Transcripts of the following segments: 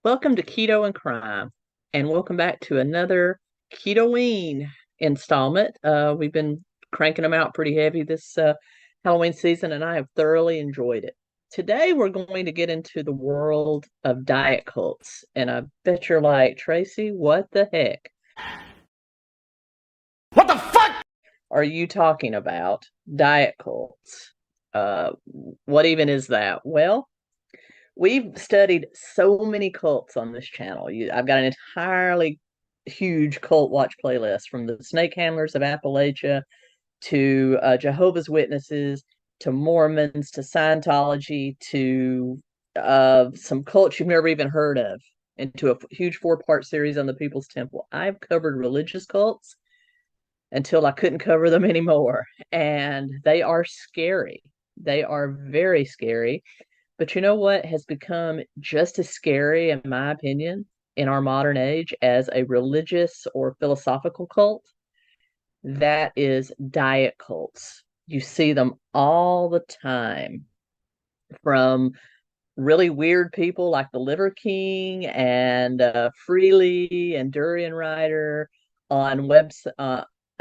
Welcome to Keto and Crime, and welcome back to another Ketoween installment. We've been cranking them out pretty heavy this Halloween season, and I have thoroughly enjoyed it. Today, we're going to get into the world of diet cults, and I bet you're like, Tracy, what the heck What the fuck? are you talking about? Diet cults. Uh, what even is that? Well, we've studied so many cults on this channel. I've got an entirely huge cult watch playlist from the snake handlers of Appalachia to Jehovah's Witnesses to Mormons to Scientology to some cults you've never even heard of, and to a huge four-part series on the People's Temple. I've covered religious cults until I couldn't cover them anymore, and they are scary. They are very scary. But you know what has become just as scary, in my opinion, in our modern age as a religious or philosophical cult? That is diet cults. You see them all the time, from really weird people like the Liver King and Freely and Durian Rider on webs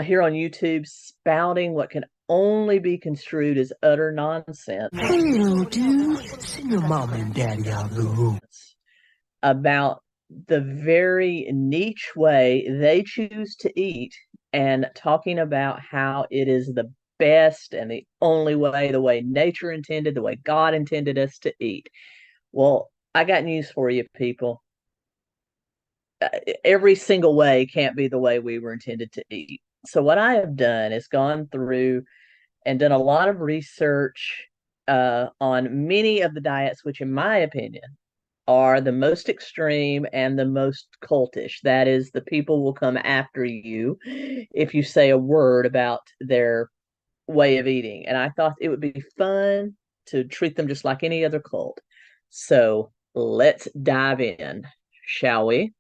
here on YouTube, spouting what can only be construed as utter nonsense. Hello, dude. Send your mom and daddy out of the room. About the very niche way they choose to eat, and talking about how it is the best and the only way, the way nature intended, the way God intended us to eat. Well, I got news for you, people. Every single way can't be the way we were intended to eat. So, what I have done is gone through and done a lot of research on many of the diets, which, in my opinion, are the most extreme and the most cultish. That is, the people will come after you if you say a word about their way of eating. And I thought it would be fun to treat them just like any other cult. So let's dive in, shall we?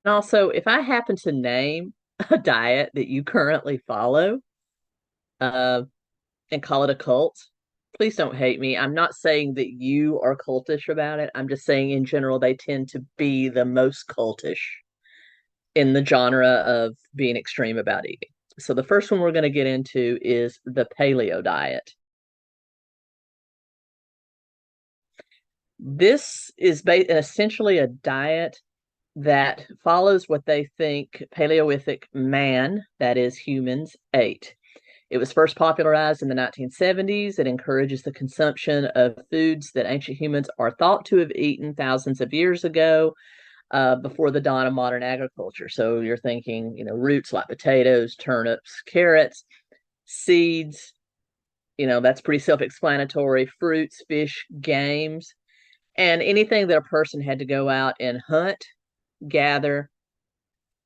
And also, if I happen to name a diet that you currently follow, uh, and call it a cult, please don't hate me. I'm not saying that you are cultish about it. I'm just saying in general, they tend to be the most cultish in the genre of being extreme about eating. So the first one we're going to get into is the paleo diet. This is essentially a diet that follows what they think Paleolithic man, that is humans, ate. It was first popularized in the 1970s. It encourages the consumption of foods that ancient humans are thought to have eaten thousands of years ago, before the dawn of modern agriculture. So you're thinking, roots like potatoes, turnips, carrots, seeds, that's pretty self-explanatory, fruits, fish, games, and anything that a person had to go out and hunt, gather,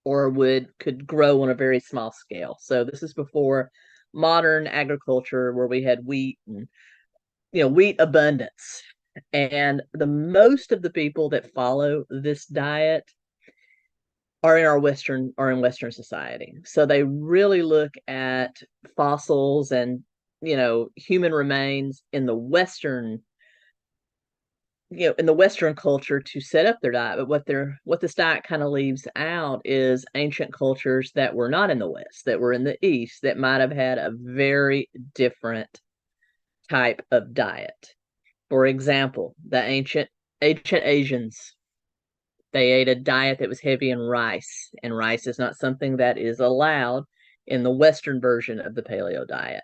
or could grow on a very small scale. So this is before modern agriculture, where we had wheat and wheat abundance. And the most of the people that follow this diet are in Western society. So they really look at fossils and human remains in the Western culture to set up their diet. But what this diet kind of leaves out is ancient cultures that were not in the West, that were in the East, that might have had a very different type of diet. For example, the ancient Asians, they ate a diet that was heavy in rice, and rice is not something that is allowed in the Western version of the paleo diet.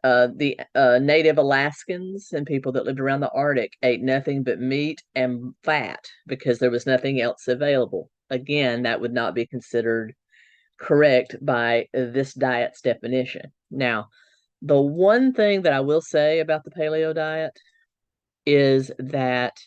The native Alaskans and people that lived around the Arctic ate nothing but meat and fat because there was nothing else available. Again, that would not be considered correct by this diet's definition. Now, the one thing that I will say about the paleo diet is that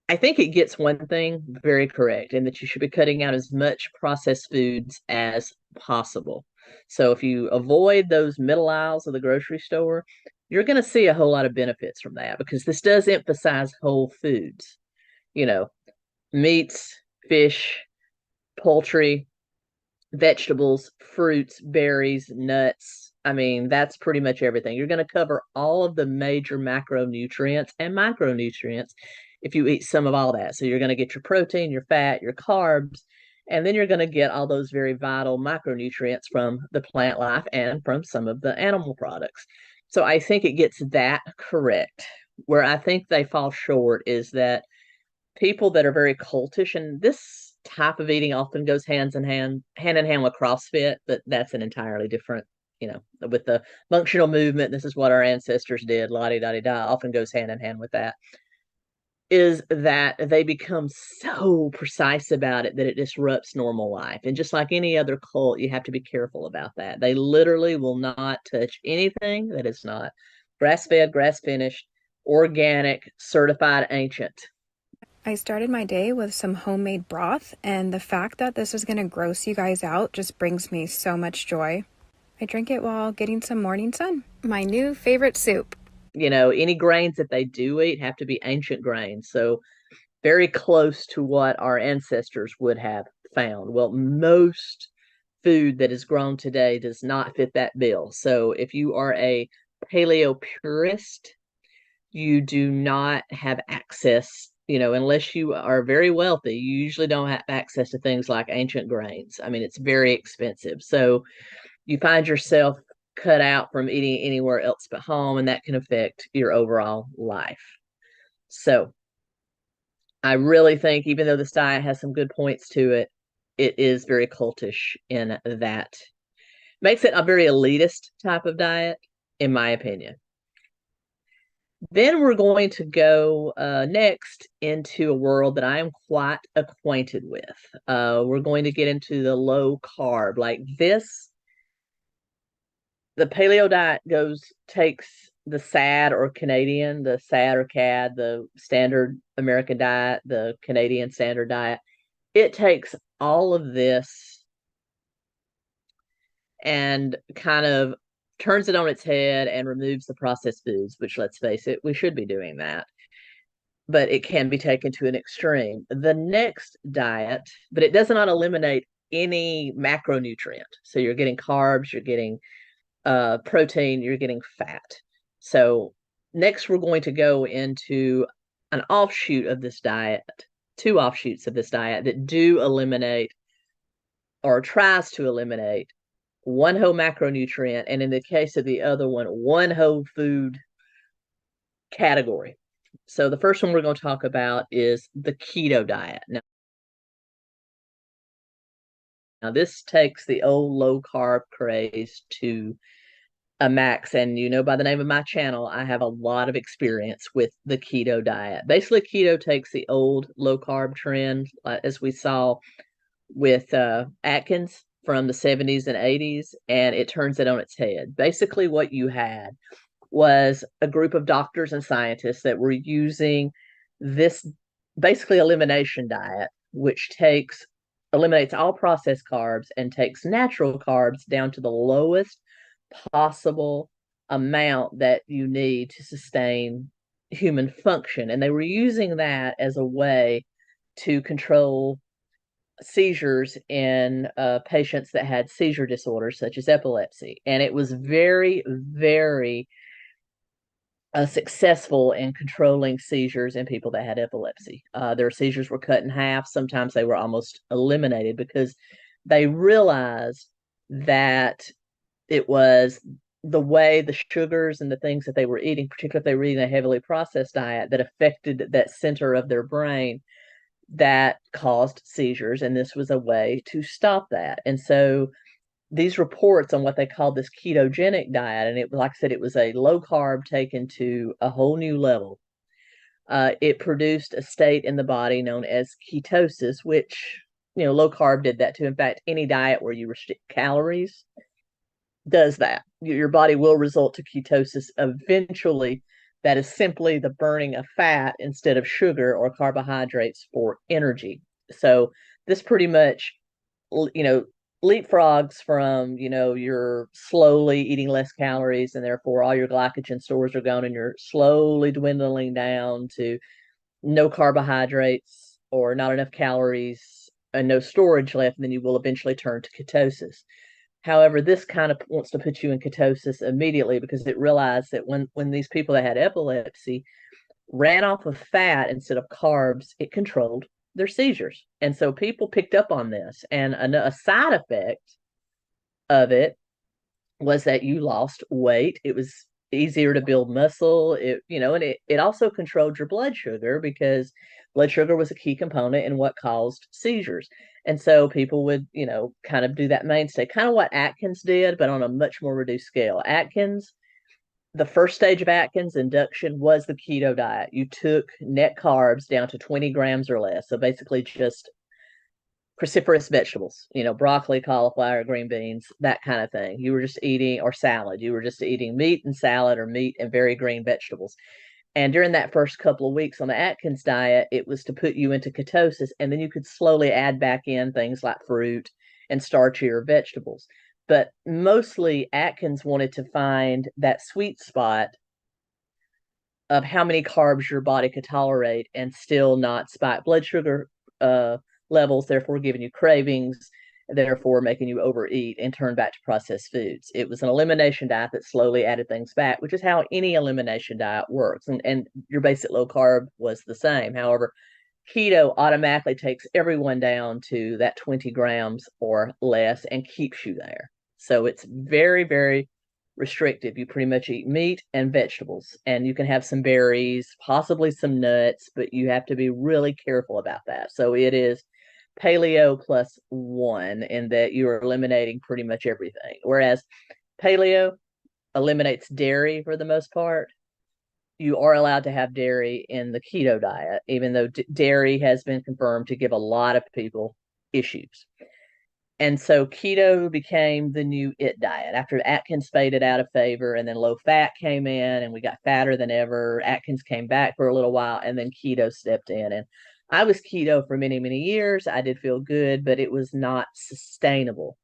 I think it gets one thing very correct, in that you should be cutting out as much processed foods as possible. So if you avoid those middle aisles of the grocery store, you're going to see a whole lot of benefits from that, because this does emphasize whole foods, you know, meats, fish, poultry, vegetables, fruits, berries, nuts. I mean, that's pretty much everything. You're going to cover all of the major macronutrients and micronutrients if you eat some of all that. So you're going to get your protein, your fat, your carbs, and then you're going to get all those very vital micronutrients from the plant life and from some of the animal products. So I think it gets that correct. Where I think they fall short is that people that are very cultish, and this type of eating often goes hand in hand with CrossFit, but that's an entirely different, with the functional movement. This is what our ancestors did, la di da di da, often goes hand in hand with that. Is that they become so precise about it that it disrupts normal life. And just like any other cult, you have to be careful about that. They literally will not touch anything that is not grass-fed, grass-finished, organic, certified ancient. I started my day with some homemade broth, and the fact that this is going to gross you guys out just brings me so much joy. I drink it while getting some morning sun. My new favorite soup. Any grains that they do eat have to be ancient grains. So very close to what our ancestors would have found. Well, most food that is grown today does not fit that bill. So if you are a paleo purist, you do not have access, unless you are very wealthy, you usually don't have access to things like ancient grains. I mean, it's very expensive. So you find yourself cut out from eating anywhere else but home, and that can affect your overall life. So I really think, even though this diet has some good points to it, it is very cultish in that. Makes it a very elitist type of diet, in my opinion. Then we're going to go next into a world that I am quite acquainted with. We're going to get into the low carb. Like this, the paleo diet takes the SAD or Canadian, the SAD or CAD, the standard American diet, the Canadian standard diet. It takes all of this and kind of turns it on its head and removes the processed foods, which, let's face it, we should be doing that. But it can be taken to an extreme. The next diet, but it does not eliminate any macronutrient. So you're getting carbs, you're getting protein, you're getting fat. So next we're going to go into an offshoot of this diet, two offshoots of this diet that do eliminate or tries to eliminate one whole macronutrient, and in the case of the other one whole food category. So the first one we're going to talk about is the keto diet. Now this takes the old low carb craze to a max, and by the name of my channel, I have a lot of experience with the keto diet. Basically, keto takes the old low carb trend, as we saw with Atkins from the 70s and 80s, and it turns it on its head. Basically, what you had was a group of doctors and scientists that were using this basically elimination diet, which eliminates all processed carbs and takes natural carbs down to the lowest possible amount that you need to sustain human function. And they were using that as a way to control seizures in patients that had seizure disorders such as epilepsy. And it was very, very successful in controlling seizures in people that had epilepsy. Their seizures were cut in half. Sometimes they were almost eliminated because they realized that it was the way the sugars and the things that they were eating, particularly if they were eating a heavily processed diet, that affected that center of their brain that caused seizures. And this was a way to stop that. And so these reports on what they called this ketogenic diet, and it, like I said, it was a low carb taken to a whole new level. It produced a state in the body known as ketosis, which, low carb did that too. In fact, any diet where you restrict calories does that. Your body will result to ketosis eventually. That is simply the burning of fat instead of sugar or carbohydrates for energy. So this pretty much, leapfrogs from, you're slowly eating less calories, and therefore all your glycogen stores are gone, and you're slowly dwindling down to no carbohydrates or not enough calories and no storage left, and then you will eventually turn to ketosis. However, this kind of wants to put you in ketosis immediately because it realized that when these people that had epilepsy ran off of fat instead of carbs, it controlled their seizures. And so people picked up on this. And a side effect of it was that you lost weight. It was easier to build muscle. And it also controlled your blood sugar, because blood sugar was a key component in what caused seizures. And so people would, kind of do that mainstay, kind of what Atkins did, but on a much more reduced scale. The first stage of Atkins, induction, was the keto diet. You took net carbs down to 20 grams or less. So basically just cruciferous vegetables, broccoli, cauliflower, green beans, that kind of thing. You were just eating, or salad. You were just eating meat and salad, or meat and very green vegetables. And during that first couple of weeks on the Atkins diet, it was to put you into ketosis, and then you could slowly add back in things like fruit and starchier vegetables. But mostly Atkins wanted to find that sweet spot of how many carbs your body could tolerate and still not spike blood sugar levels, therefore giving you cravings, therefore making you overeat and turn back to processed foods. It was an elimination diet that slowly added things back, which is how any elimination diet works. And your basic low carb was the same. However, keto automatically takes everyone down to that 20 grams or less and keeps you there. So it's very, very restrictive. You pretty much eat meat and vegetables, and you can have some berries, possibly some nuts, but you have to be really careful about that. So it is paleo +1 in that you are eliminating pretty much everything. Whereas paleo eliminates dairy for the most part. You are allowed to have dairy in the keto diet, even though dairy has been confirmed to give a lot of people issues. And so keto became the new it diet. After Atkins faded out of favor, and then low fat came in, and we got fatter than ever. Atkins came back for a little while, and then keto stepped in. And I was keto for many, many years. I did feel good, but it was not sustainable.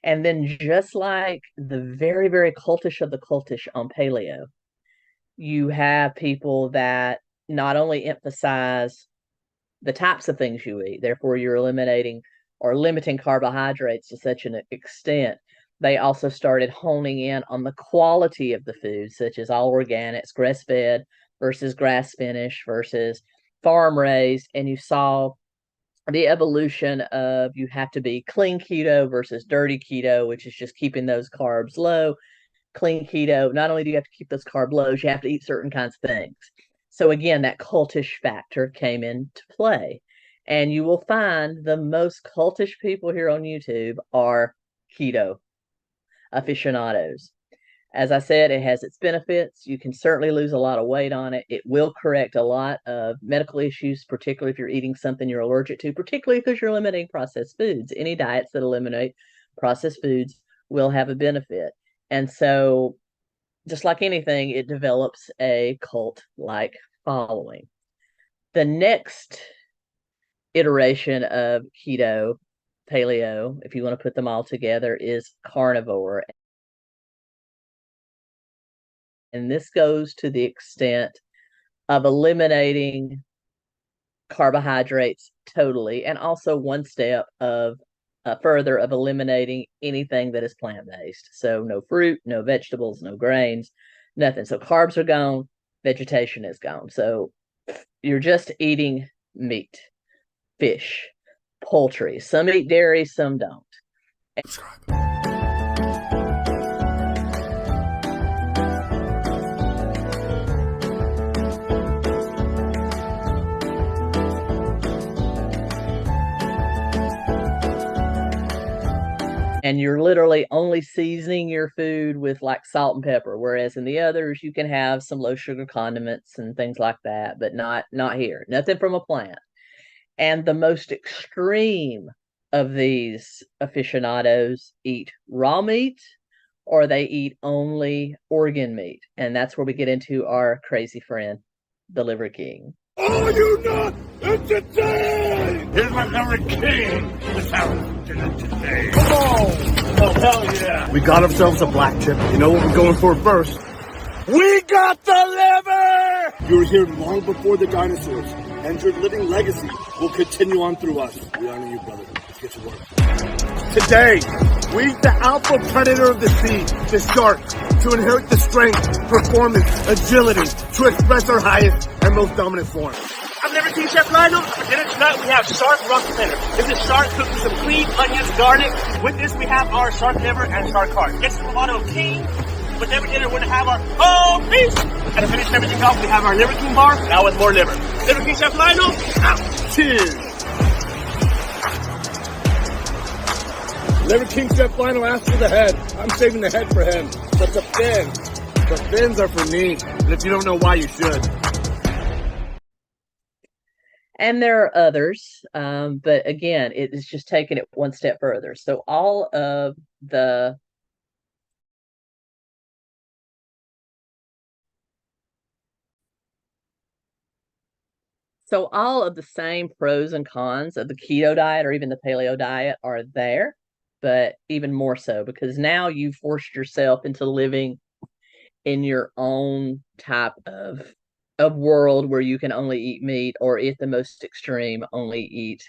And then, just like the very, very cultish of the cultish on paleo, you have people that not only emphasize the types of things you eat, therefore you're eliminating or limiting carbohydrates to such an extent, they also started honing in on the quality of the food, such as all organics, grass-fed versus grass-finished versus farm-raised. And you saw the evolution of, you have to be clean keto versus dirty keto, which is just keeping those carbs low. Clean keto, not only do you have to keep those carb lows, you have to eat certain kinds of things. So again, that cultish factor came into play. And you will find the most cultish people here on YouTube are keto aficionados. As I said, it has its benefits. You can certainly lose a lot of weight on it. It will correct a lot of medical issues, particularly if you're eating something you're allergic to, particularly because you're eliminating processed foods. Any diets that eliminate processed foods will have a benefit. And so, just like anything, it develops a cult-like following. The next iteration of keto, paleo, if you want to put them all together, is carnivore. And this goes to the extent of eliminating carbohydrates totally, and also one step of further of eliminating anything that is plant-based. So no fruit, no vegetables, no grains, nothing. So carbs are gone, vegetation is gone. So you're just eating meat, fish, poultry. Some eat dairy, some don't. And you're literally only seasoning your food with like salt and pepper, whereas in the others you can have some low sugar condiments and things like that, but not here. Nothing from a plant. And the most extreme of these aficionados eat raw meat, or they eat only organ meat. And that's where we get into our crazy friend, the Liver King. Are you not entertained? Here's my number king. This how we're doing today. Come on! Oh, hell yeah. We got ourselves a black chip. You know what we're going for first? We got the liver! You were here long before the dinosaurs, and your living legacy will continue on through us. We honor you, brother. Let's get to work. Today, we, the alpha predator of the sea, the shark, to inherit the strength, performance, agility, to express our highest and most dominant form. I've never seen Chef Lionel. For dinner tonight, we have shark rock center. This is shark cooked with some cream, onions, garlic. With this, we have our shark liver and shark heart. It's the bottle of king. With every dinner, we're going to have our whole piece. And to finish everything off, we have our Liver King bar, now with more liver. Liver King Chef Lionel, out. Cheers. Liver King Chef Lionel asked for the head. I'm saving the head for him. But the fins are for me. And if you don't know why, you should. And there are others, but again, it is just taking it one step further. So all of the same pros and cons of the keto diet or even the paleo diet are there, but even more so because now you've forced yourself into living in your own type of world where you can only eat meat, or at the most extreme, only eat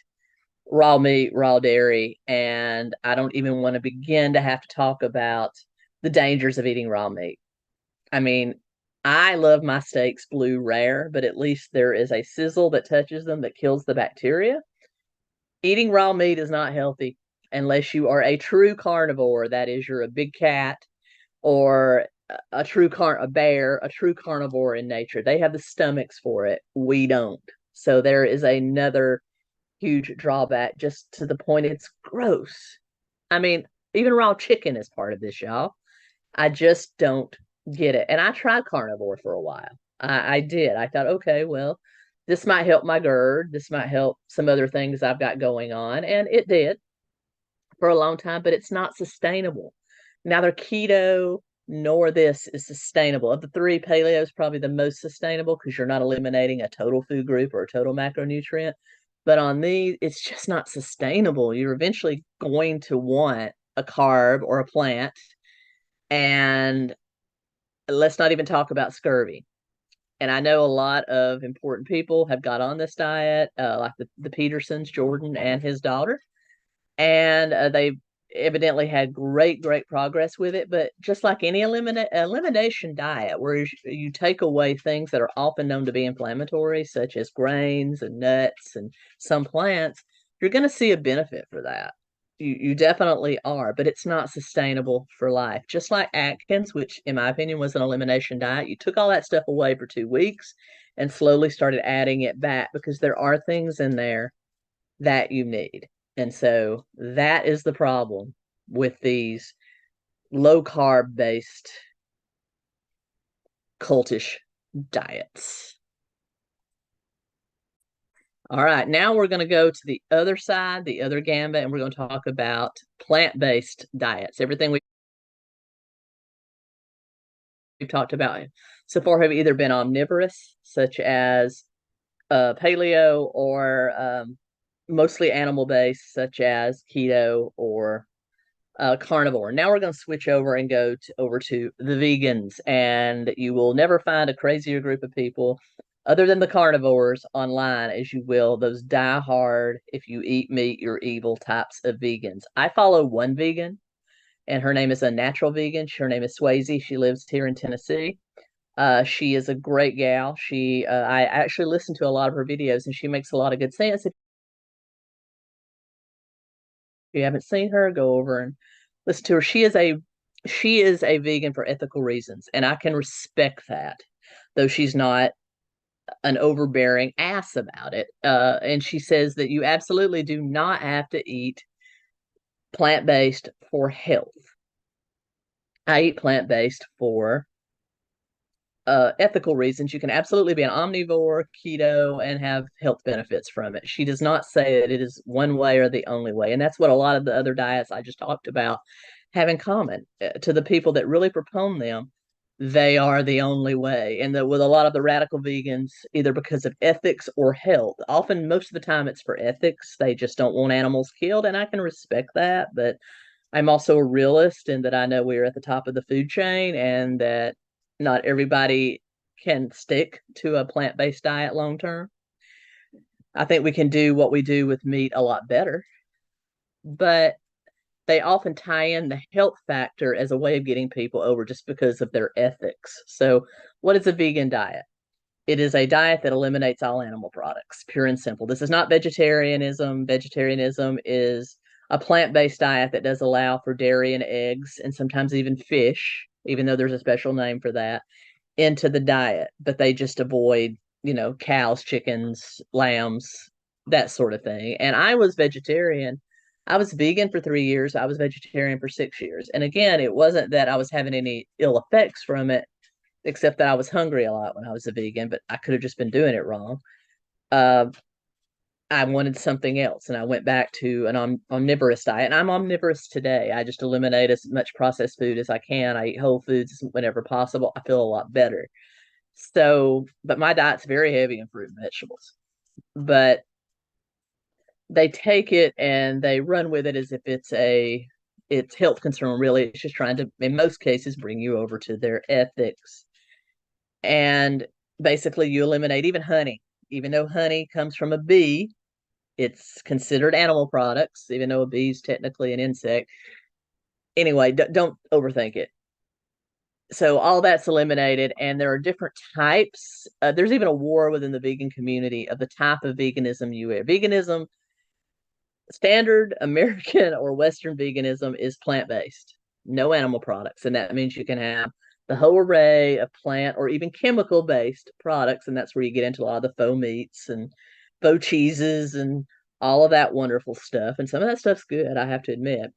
raw meat, raw dairy. And I don't even want to begin to have to talk about the dangers of eating raw meat. I mean, I love my steaks blue rare, but at least there is a sizzle that touches them that kills the bacteria. Eating raw meat is not healthy unless you are a true carnivore. That is, you're a big cat or a true bear, a true carnivore in nature. They have the stomachs for it. We don't. So there is another huge drawback, just to the point it's gross. I mean, even raw chicken is part of this, y'all. I just don't get it. And I tried carnivore for a while. I did. I thought, okay, well, this might help my GERD. This might help some other things I've got going on. And it did for a long time, but it's not sustainable. Neither keto nor this is sustainable. Of the three, paleo is probably the most sustainable because you're not eliminating a total food group or a total macronutrient. But on these, it's just not sustainable. You're eventually going to want a carb or a plant. And let's not even talk about scurvy. And I know a lot of important people have got on this diet, like the Petersons, Jordan and his daughter. And they evidently had great progress with it. But just like any elimination diet, where you take away things that are often known to be inflammatory, such as grains and nuts and some plants, you're going to see a benefit for that. You definitely are, but it's not sustainable for life. Just like Atkins, which in my opinion was an elimination diet, you took all that stuff away for 2 weeks and slowly started adding it back because there are things in there that you need. And so that is the problem with these low carb based cultish diets. All right, now we're going to go to the other side, the other gambit, and we're going to talk about plant-based diets. Everything we've talked about so far have either been omnivorous, such as paleo, or mostly animal-based, such as keto or carnivore. Now we're going to switch over and go over to the vegans, and you will never find a crazier group of people other than the carnivores online as you will those die-hard, if you eat meat, you're evil types of vegans. I follow one vegan, and her name is a natural vegan. Her name is 𝗠𝘂𝘂. She lives here in Tennessee. She is a great gal. I actually listen to a lot of her videos, and she makes a lot of good sense. If you haven't seen her, go over and listen to her. She is a vegan for ethical reasons, and I can respect that, though she's not an overbearing ass about it. And she says that you absolutely do not have to eat plant-based for health. I eat plant-based for ethical reasons. You can absolutely be an omnivore, keto, and have health benefits from it. She does not say that it is one way or the only way. And that's what a lot of the other diets I just talked about have in common. To the people that really propone them, they are the only way. And with a lot of the radical vegans, either because of ethics or health, often most of the time it's for ethics. They just don't want animals killed, and I can respect that. But I'm also a realist in that I know we're at the top of the food chain and that not everybody can stick to a plant-based diet long term. I think we can do what we do with meat a lot better, but they often tie in the health factor as a way of getting people over just because of their ethics. So what is a vegan diet? It is a diet that eliminates all animal products, pure and simple. This is not vegetarianism. Vegetarianism is a plant-based diet that does allow for dairy and eggs and sometimes even fish, even though there's a special name for that, into the diet. But they just avoid, cows, chickens, lambs, that sort of thing. And I was vegetarian. I was vegan for 3 years. I was vegetarian for 6 years. And again, it wasn't that I was having any ill effects from it, except that I was hungry a lot when I was a vegan, but I could have just been doing it wrong. Uh, I wanted something else, and I went back to an omnivorous diet. And I'm omnivorous today. I just eliminate as much processed food as I can. I eat whole foods whenever possible. I feel a lot better. So, but my diet's very heavy in fruit and vegetables. But they take it and they run with it as if it's health concern. Really, it's just trying to, in most cases, bring you over to their ethics. And basically, you eliminate even honey. Even though honey comes from a bee, it's considered animal products, even though a bee is technically an insect. Anyway, don't overthink it. So all that's eliminated, and there are different types. There's even a war within the vegan community of the type of veganism you wear. Veganism, standard American or Western veganism, is plant-based, no animal products. And that means you can have the whole array of plant or even chemical-based products. And that's where you get into a lot of the faux meats and faux cheeses and all of that wonderful stuff. And some of that stuff's good, I have to admit.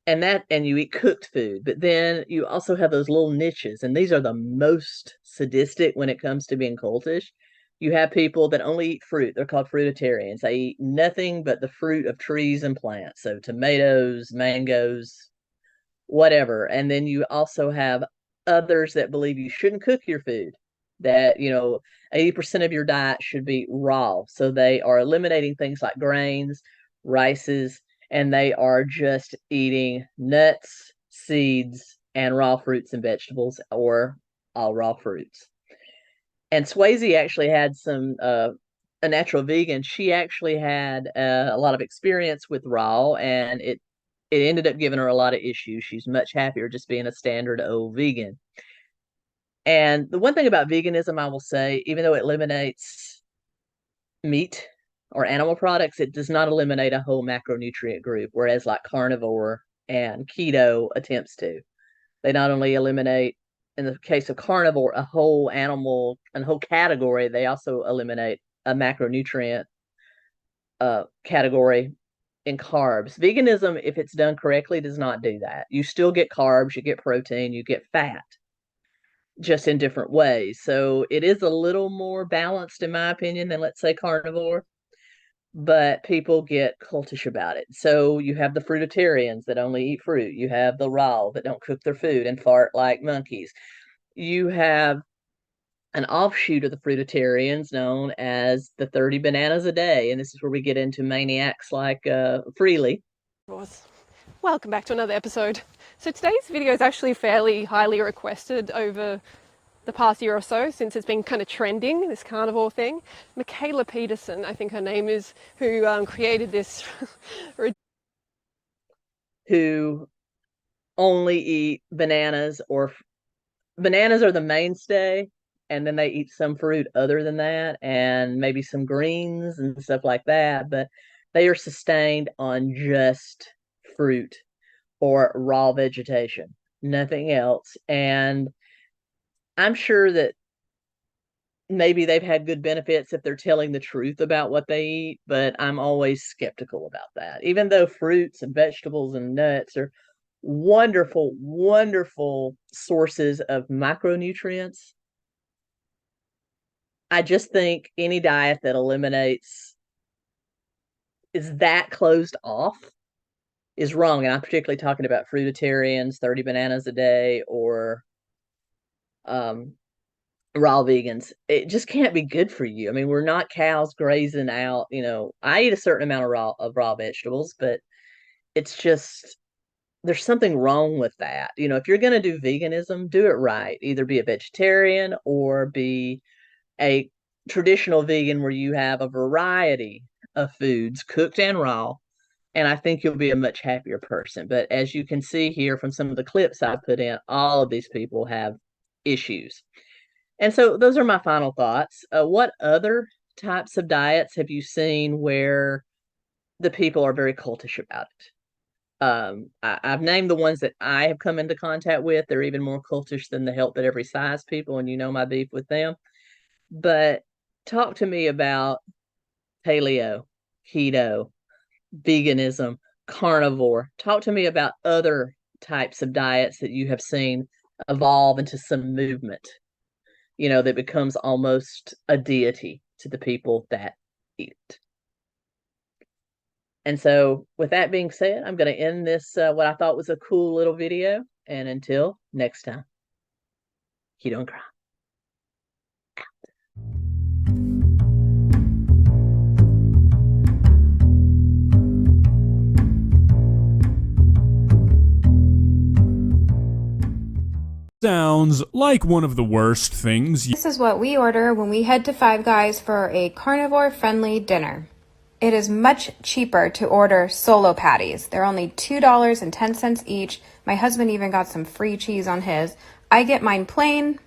And you eat cooked food, but then you also have those little niches, and these are the most sadistic when it comes to being cultish. You have people that only eat fruit. They're called fruitarians. They eat nothing but the fruit of trees and plants. So tomatoes, mangoes, whatever. And then you also have others that believe you shouldn't cook your food, that, 80% of your diet should be raw. So they are eliminating things like grains, rices, and they are just eating nuts, seeds, and raw fruits and vegetables, or all raw fruits. And 𝗠𝘂𝗀𝗋 actually had a natural vegan. She actually had a lot of experience with raw, and it ended up giving her a lot of issues. She's much happier just being a standard old vegan. And the one thing about veganism, I will say, even though it eliminates meat or animal products, it does not eliminate a whole macronutrient group, whereas like carnivore and keto attempts to. They not only eliminate, in the case of carnivore, a whole animal and whole category, they also eliminate a macronutrient category in carbs. Veganism, if it's done correctly, does not do that. You still get carbs, you get protein, you get fat, just in different ways. So it is a little more balanced, in my opinion, than, let's say, carnivore. But people get cultish about it. So you have the fruitarians that only eat fruit. You have the raw that don't cook their food and fart like monkeys. You have an offshoot of the fruitarians known as the 30 bananas a day. And this is where we get into maniacs like Freely. Welcome back to another episode. So today's video is actually fairly highly requested over the past year or so, since it's been kind of trending, this carnivore thing. 𝗙𝗂𝗋𝗄, I think her name is, who created this. Who only eat bananas, or bananas are the mainstay, and then they eat some fruit other than that, and maybe some greens and stuff like that, but they are sustained on just fruit or raw vegetation, nothing else. And I'm sure that maybe they've had good benefits if they're telling the truth about what they eat, but I'm always skeptical about that. Even though fruits and vegetables and nuts are wonderful, wonderful sources of micronutrients, I just think any diet that is that closed off is wrong. And I'm particularly talking about fruitarians, 30 bananas a day, or raw vegans. It just can't be good for you. I mean, we're not cows grazing out. I eat a certain amount of raw vegetables, but it's just, there's something wrong with that. If you're going to do veganism, do it right. Either be a vegetarian or be a traditional vegan, where you have a variety of foods, cooked and raw. And I think you'll be a much happier person. But as you can see here from some of the clips I put in, all of these people have issues. And so those are my final thoughts. What other types of diets have you seen where the people are very cultish about it? I've named the ones that I have come into contact with. They're even more cultish than the 𝗟𝗹𝗪 people, and you know my beef with them. But talk to me about paleo, keto, veganism, carnivore. Talk to me about other types of diets that you have seen evolve into some movement, that becomes almost a deity to the people that eat it. And so with that being said, I'm going to end this, what I thought was a cool little video. And until next time, you don't cry. Sounds like one of the worst things. This is what we order when we head to Five Guys for a carnivore-friendly dinner. It is much cheaper to order solo patties. They're only $2.10 each. My husband even got some free cheese on his. I get mine plain.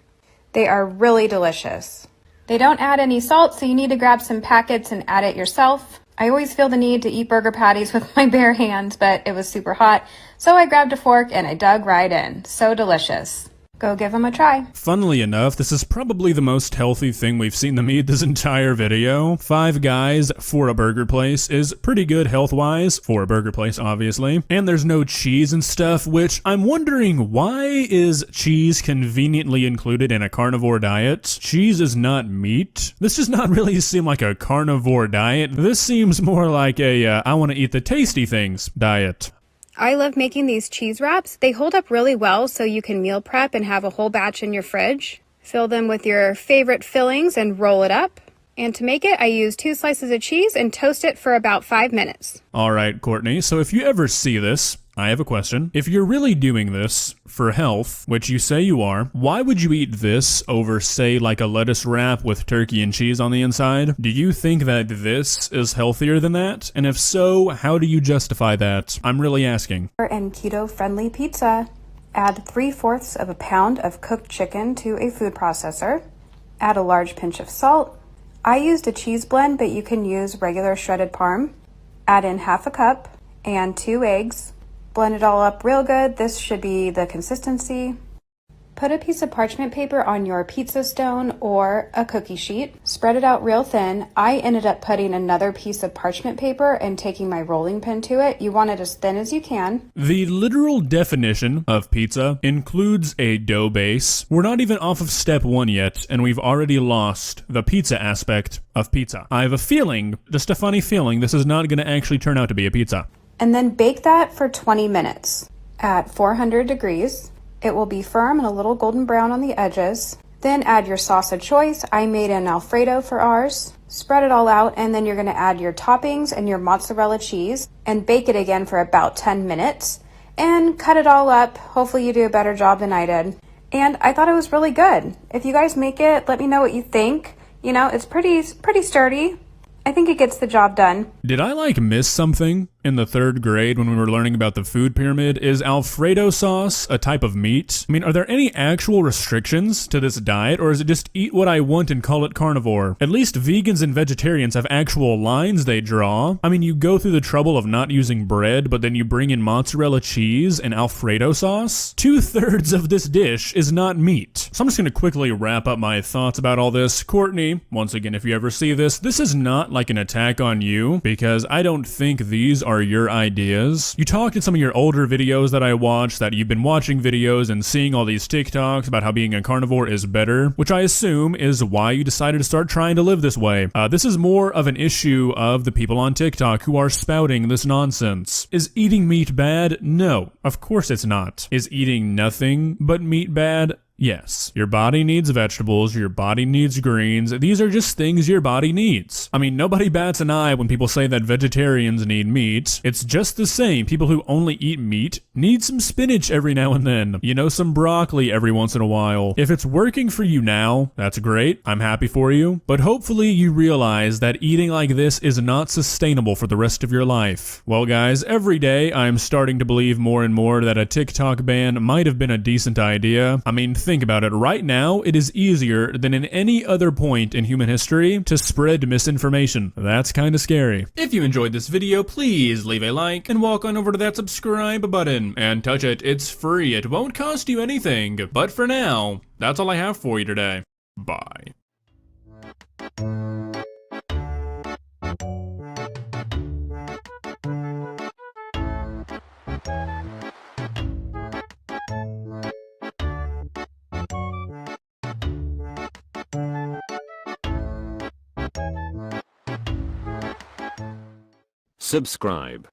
They are really delicious. They don't add any salt, so you need to grab some packets and add it yourself. I always feel the need to eat burger patties with my bare hands, but it was super hot, so I grabbed a fork and I dug right in. So delicious. Go give them a try. Funnily enough, this is probably the most healthy thing we've seen them eat this entire video. Five Guys for a burger place is pretty good health-wise, for a burger place obviously, and there's no cheese and stuff, which I'm wondering, why is cheese conveniently included in a carnivore diet? Cheese is not meat. This does not really seem like a carnivore diet. This seems more like a I want to eat the tasty things diet. I love making these cheese wraps. They hold up really well, so you can meal prep and have a whole batch in your fridge. Fill them with your favorite fillings and roll it up. And to make it, I use 2 slices of cheese and toast it for about 5 minutes. All right, Courtney, so if you ever see this, I have a question. If you're really doing this for health, which you say you are, why would you eat this over, say, like a lettuce wrap with turkey and cheese on the inside? Do you think that this is healthier than that? And if so, how do you justify that? I'm really asking. And keto-friendly pizza. Add 3/4 of a pound of cooked chicken to a food processor. Add a large pinch of salt. I used a cheese blend, but you can use regular shredded parm. Add in 1/2 cup and 2 eggs. Blend it all up real good. This should be the consistency. Put a piece of parchment paper on your pizza stone or a cookie sheet. Spread it out real thin. I ended up putting another piece of parchment paper and taking my rolling pin to it. You want it as thin as you can. The literal definition of pizza includes a dough base. We're not even off of step 1 yet, and we've already lost the pizza aspect of pizza. I have a feeling, just a funny feeling, this is not going to actually turn out to be a pizza. And then bake that for 20 minutes at 400 degrees. It will be firm and a little golden brown on the edges. Then add your sauce of choice. I made an Alfredo for ours. Spread it all out, and then you're going to add your toppings and your mozzarella cheese and bake it again for about 10 minutes and cut it all up. Hopefully you do a better job than I did. And I thought it was really good. If you guys make it, let me know what you think. It's pretty sturdy. I think it gets the job done. Did I miss something in the 3rd grade when we were learning about the food pyramid? Is Alfredo sauce a type of meat? I mean, are there any actual restrictions to this diet, or is it just eat what I want and call it carnivore? At least vegans and vegetarians have actual lines they draw. I mean, you go through the trouble of not using bread, but then you bring in mozzarella cheese and Alfredo sauce? 2/3 of this dish is not meat. So I'm just gonna quickly wrap up my thoughts about all this. Courtney, once again, if you ever see this, this is not like an attack on you, because I don't think these are your ideas. You talked in some of your older videos that I watched that you've been watching videos and seeing all these TikToks about how being a carnivore is better, which I assume is why you decided to start trying to live this way. This is more of an issue of the people on TikTok who are spouting this nonsense. Is eating meat bad? No, of course it's not. Is eating nothing but meat bad? Yes, your body needs vegetables, your body needs greens. These are just things your body needs. I mean, nobody bats an eye when people say that vegetarians need meat. It's just the same. People who only eat meat need some spinach every now and then. Some broccoli every once in a while. If it's working for you now, that's great. I'm happy for you. But hopefully you realize that eating like this is not sustainable for the rest of your life. Well, guys, every day I'm starting to believe more and more that a TikTok ban might have been a decent idea. I mean, think think about it, right now, it is easier than in any other point in human history to spread misinformation. That's kind of scary. If you enjoyed this video, please leave a like and walk on over to that subscribe button and touch it. It's free. It won't cost you anything. But for now, that's all I have for you today. Bye. Subscribe.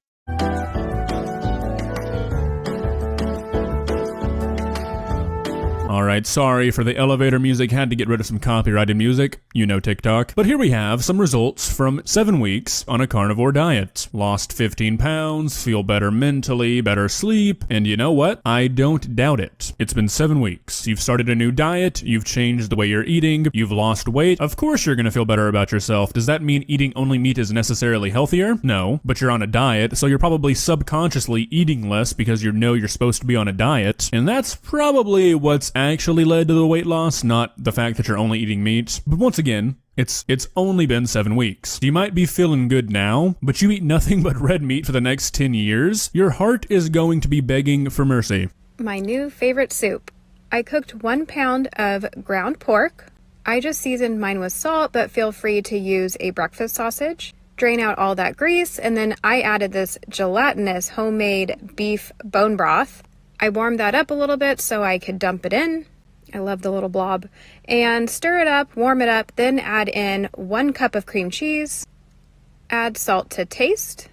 Alright, sorry for the elevator music, had to get rid of some copyrighted music, you know TikTok. But here we have some results from 7 weeks on a carnivore diet. Lost 15 pounds, feel better mentally, better sleep, and you know what? I don't doubt it. It's been 7 weeks. You've started a new diet, you've changed the way you're eating, you've lost weight. Of course you're gonna feel better about yourself. Does that mean eating only meat is necessarily healthier? No, but you're on a diet, so you're probably subconsciously eating less because you know you're supposed to be on a diet, and that's probably what's actually led to the weight loss, not the fact that you're only eating meat. But once again, it's only been 7 weeks. You might be feeling good now, but you eat nothing but red meat for the next 10 years, your heart is going to be begging for mercy. My new favorite soup. I cooked 1 pound of ground pork. I just seasoned mine with salt, but feel free to use a breakfast sausage. Drain out all that grease, and then I added this gelatinous homemade beef bone broth. I warmed that up a little bit so I could dump it in. I love the little blob. And stir it up, warm it up, then add in 1 cup of cream cheese. Add salt to taste.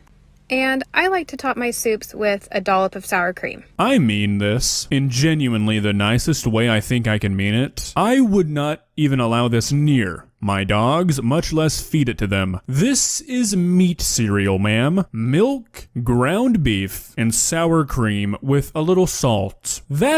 And I like to top my soups with a dollop of sour cream. I mean this in genuinely the nicest way I think I can mean it. I would not even allow this near my dogs, much less feed it to them. This is meat cereal, ma'am. Milk, ground beef, and sour cream with a little salt. That's